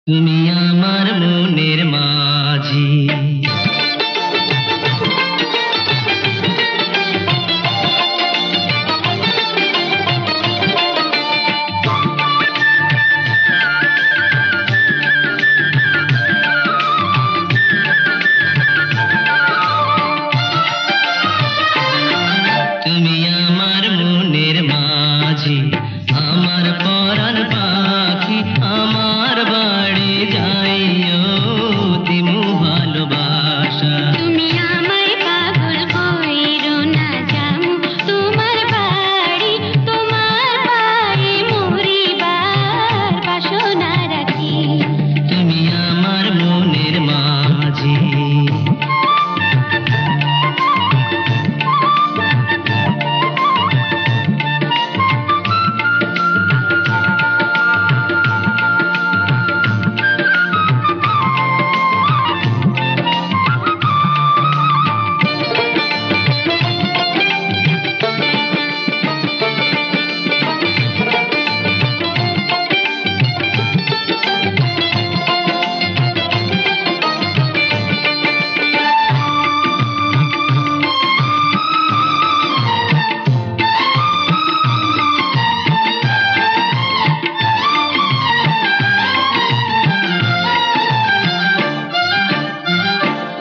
তুমি আমার মনের মাঝি। তুমি আমার মনের মাঝি, আমার পরাণ পাখি, আমার বাড়ি যাইও দিমু ভালোবাসা। তুমি আমায় পাগল কইরো না, যামু তোমার বাড়ি, তোমার পায়ে মরিবার বাসনা রাখি। তুমি আমার মনের মাঝি।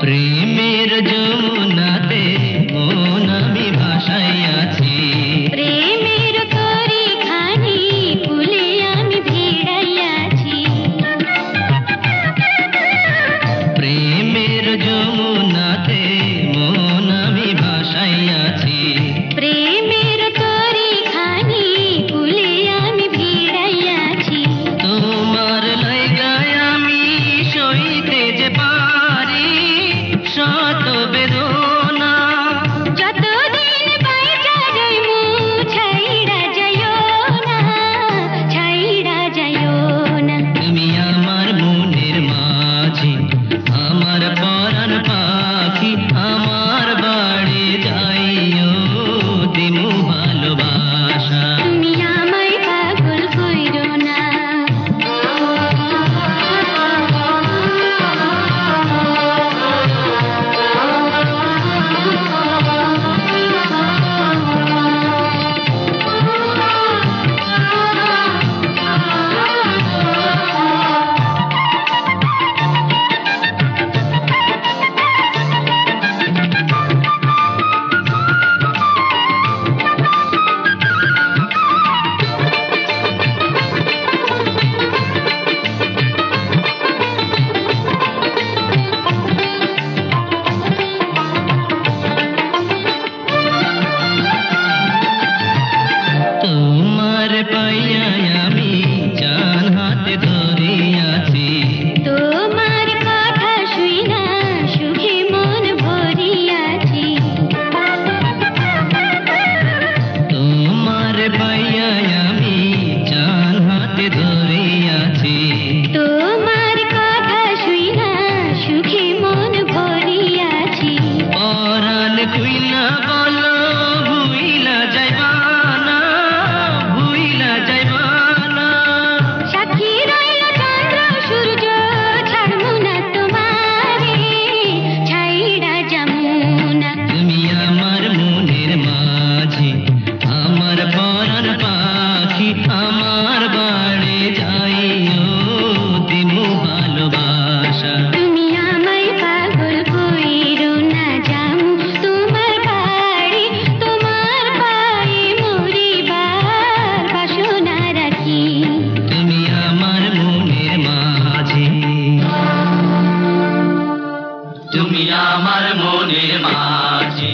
প্রেমের যমুনাতে মন আমি ভাসাইয়াছি, প্রেমের তরি খানি ফুলে আমি ভিড়াইয়াছি। প্রেমের যমুনাতে মন আমি ভাসাইয়াছি। প্রেমের তরি খানি ফুলে আমি ভিড়াইয়াছি। তোমার লাইগায় আমি সইতে যে পারি শত বেদনা, যতদিন বাইচা রইমু ছাইড়া যাইও না, ছাইড়া যাইও না। তুমি আমার মনের মাঝি, আমার পরাণ পাখি, আমার বাড়ি যাইও দিমু ভালোবাসা। তুমি আমায় পাগল কইরো না। তোমার পাইয়া আমি জান হাতে ধরিয়াছি, তোমার কথা শুইনা সুখে মন ভরিয়াছি। তোমার পাইয়া আমি জান হাতে ধরিয়াছি। তোমার কথা শুইনা সুখে মন ভরিয়াছি। পরাণ খুইলা বলো ভুইলা যাইবা না, ভুইলা যাইবা না। সাক্ষী রইল চন্দ্র সূর্য, ছাড়মু না তোমারে, ছাইড়া যামু না। তুমি আমার মনের মাঝি, আমার পরাণ পাখি, আমার বাড়ি যাইও দিমু ভালোবাসা। তুমি আমায় পাগল কইরো না, যামু তোমার বাড়ি, তোমার পায়ে মরিবার বাসনা রাখি। তুমি আমার মনের মাঝি। তুমি আমার মনের মাঝি,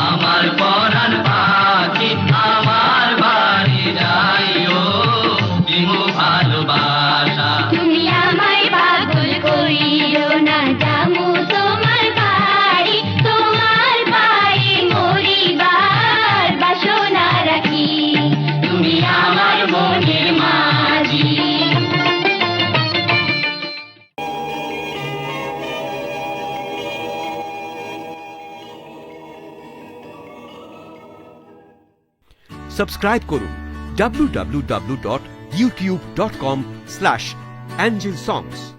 আমার পরাণ পাখি, আমার বাড়ি যাইও দিমু ভালোবাসা। তুমি আমায় পাগল কইরো না, যামু তোমার বাড়ি, তোমার পায়ে মরিবার বাসনা রাখি। তুমি আমার মনের মাঝি। সাবস্ক্রাইব করুন www.youtube.com/, Angel Songs.